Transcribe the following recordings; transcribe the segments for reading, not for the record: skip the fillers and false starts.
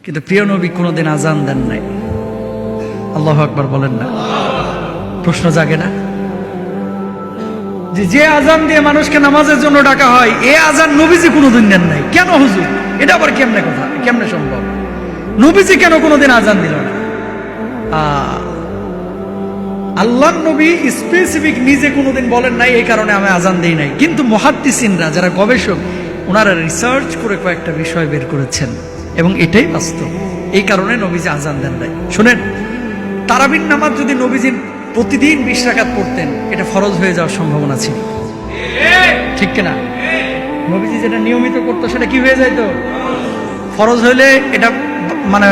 কিন্তু প্রিয় নবী কোনোদিন আজান দেন নাই। আল্লাহু আকবার বলেন না? প্রশ্ন জাগে না যে আজান দিয়ে মানুষকে নামাজের জন্য ডাকা হয়, এ আজান নবীজি কোনোদিন দেন নাই কেন হুজুর? এটা আবার কেমনে কথা, কেমনে সম্ভব? নবীজি কেন কোনোদিন আজান দিল না? আল্লাহর নবী স্পেসিফিক নিজে কোনোদিন বলেন নাই এই কারণে আমি আজান দেই নাই, কিন্তু মুহাদ্দিসিনরা যারা গবেষক ওনারা রিসার্চ করে কয়েকটা বিষয় বের করেছেন এবং এটাই বাস্তব। এই কারণে নবীজি আজান দেন নাই। শুনেন, তারাবির নামাজ যদি নবীজি প্রতিদিন 20 রাকাত পড়তেন, এটা ফরজ হয়ে যাওয়ার সম্ভাবনা ছিল, ঠিক কিনা? নবীজি যেটা নিয়মিত করতো সেটা কি হয়ে যাইতো? ফরজ হইলে এটা মানে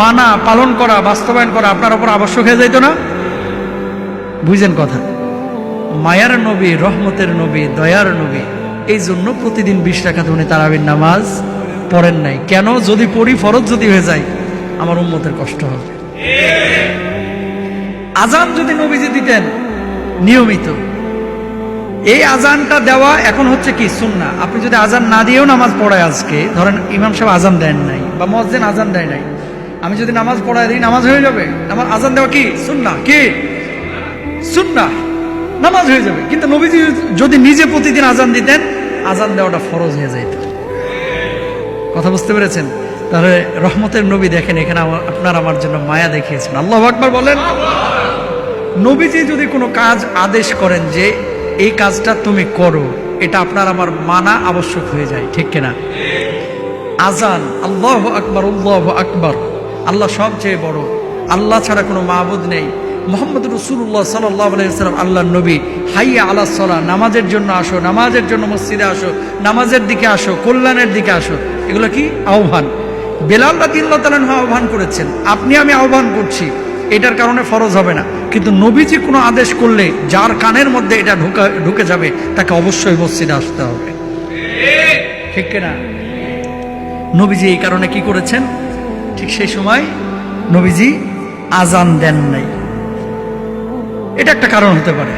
মানা, পালন করা, বাস্তবায়ন করা আপনার উপর আবশ্যক হয়ে যাইতো না? বুঝেন কথা? মায়ার নবী, রহমতের নবী, দয়ার নবী, এই জন্য প্রতিদিন 20 রাকাত উনি তারাবির নামাজ পড়েন নাই। কেন? যদি পড়ি, ফরজ যদি হয়ে যায়, আমার উম্মতের কষ্ট হবে। আজান যদি নবীজি দিতেন নিয়মিত, এই আজানটা দেওয়া এখন হচ্ছে কি সুন্নাহ। আপনি যদি আজান না দিয়েও নামাজ পড়ায়, আজকে ধরেন ইমাম সাহেব আজান দেন নাই বা মুয়াজ্জিন আজান দেয় নাই, আমি যদি নামাজ পড়ায় দিই, নামাজ হয়ে যাবে। আমার আজান দেওয়া কি সুন্নাহ? কি সুন্নাহ? নামাজ হয়ে যাবে। কিন্তু নবীজি যদি নিজে প্রতিদিন আজান দিতেন, আজান দেওয়াটা ফরজ হয়ে যেত। কথা বুঝতে পেরেছেন? তাহলে রহমতের নবী দেখেন, এখানে আপনার আমার জন্য মায়া দেখিয়েছেন। আল্লাহু আকবার বলেন। নবীজি যদি কোনো কাজ আদেশ করেন যে এই কাজটা তুমি করো, এটা আপনার আমার মানা আবশ্যক হয়ে যায়, ঠিক কিনা? আজান, আল্লাহু আকবার, আল্লাহু আকবার, আল্লাহ সবচেয়ে বড়, আল্লাহ ছাড়া কোনো মাবুদ নেই, মুহাম্মদ রাসূলুল্লাহ সাল্লাল্লাহু আলাইহি ওয়াসাল্লাম আল্লাহর নবী, হাইয়া আলাস সালাহ, নামাজের জন্য আসো, নামাজের জন্য মসজিদে আসো, নামাজের দিকে আসো, কল্যাণের দিকে আসো, এগুলো কি আহ্বান। বেলাল রাদিয়াল্লাহু তাআলা আহ্বান করেছেন, আপনি আমি আহ্বান করছি, এটার কারণে ফরজ হবে না। কিন্তু নবীজি কোনো আদেশ করলে যার কানের মধ্যে এটা ঢুকে যাবে, তাকে অবশ্যই মসজিদে আসতে হবে, ঠিক কিনা? নবীজি এই কারণে কি করেছেন? ঠিক সেই সময় নবীজি আজান দেন নাই। এটা একটা কারণ হতে পারে।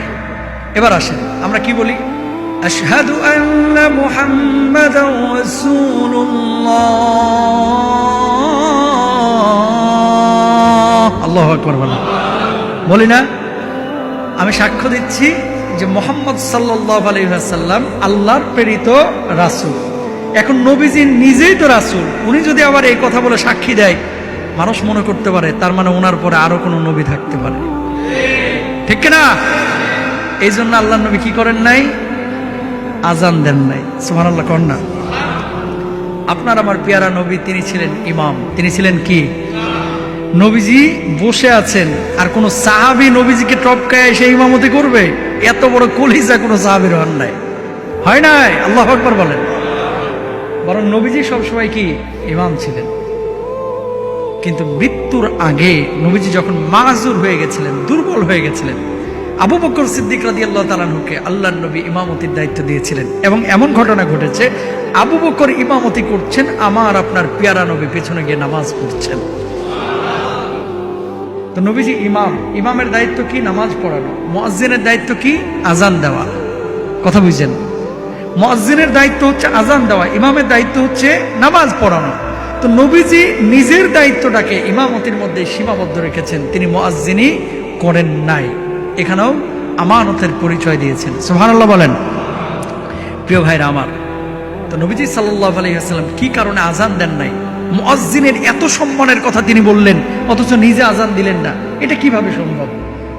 এবার আসেন, আমরা কি বলি? আশহাদু আন্না মুহাম্মাদান রাসূলুল্লাহ, আল্লাহু আকবার বলি না? আমি সাক্ষ্য দিচ্ছি যে মুহাম্মদ সাল্লাল্লাহু আলাইহি ওয়াসাল্লাম আল্লাহর প্রেরিত রাসূল। এখন নবীজি নিজেই তো রাসূল, উনি যদি আবার এই কথা বলে সাক্ষী দেয়, মানুষ মনে করতে পারে তার মানে ওনার পরে আরো কোনো নবী থাকতে পারে, ঠিক কিনা? এই জন্য আল্লাহ নবী কি করেন নাই? আজান দেন নাই। সুবহানাল্লাহ কন না? আপনার আমার পেয়ারা নবী, তিনি ছিলেন ইমাম। তিনি ছিলেন কি? নবীজি বসে আছেন, আর কোন সাহাবী নবীজিকে টপকায় এসে ইমামতি করবে? এত বড় কলিজা কোন সাহাবীর হন নাই, হয় নাই। আল্লাহু আকবার বলেন। বরং নবীজি সবসময় কি ইমাম ছিলেন। কিন্তু মৃত্যুর আগে নবীজি যখন মাজুর হয়ে গেছিলেন, দুর্বল হয়ে গেছিলেন, আবু বকর সিদ্দিক রাদিয়াল্লাহু তাআলা আনহুকে আল্লাহর নবী ইমামতির দায়িত্ব দিয়েছিলেন। এবং এমন ঘটনা ঘটেছে, আবু বকর ইমামতি করছেন, আমার আপনার পেয়ারা নবী পেছনে গিয়ে নামাজ পড়ছেন। তো নবীজি ইমাম, ইমামের দায়িত্ব কি? নামাজ পড়ানো। মুয়াজ্জিনের দায়িত্ব কি? আজান দেওয়া। কথা বুঝছেন? মুয়াজ্জিনের দায়িত্ব হচ্ছে আজান দেওয়া, ইমামের দায়িত্ব হচ্ছে নামাজ পড়ানো। তো নবীজি নিজের দায়িত্বটাকে ইমামতির মধ্যে সীমাবদ্ধ রেখেছেন, তিনি মুয়াজ্জিনই করেন নাই। এখানেও আমানতের পরিচয় দিয়েছেন। সুবহানাল্লাহ বলেন। প্রিয় ভাইরা আমার, তো নবীজি সাল্লাল্লাহু আলাইহি ওয়াসাল্লাম কি কারণে আজান দেন নাই? মুয়াজ্জিনের এত সম্মানের কথা তিনি বললেন, অথচ নিজে আজান দিলেন না, এটা কিভাবে সম্ভব?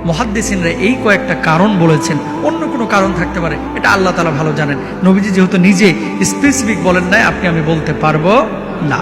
মুহাদ্দিসিনরা এই কয়েকটা কারণ বলেছেন, অন্য কোনো কারণ থাকতে পারে, এটা আল্লাহ তাআলা ভালো জানেন। নবীজি যেহেতু নিজে স্পেসিফিক বলেন নাই, আপনি আমি বলতে পারবো না।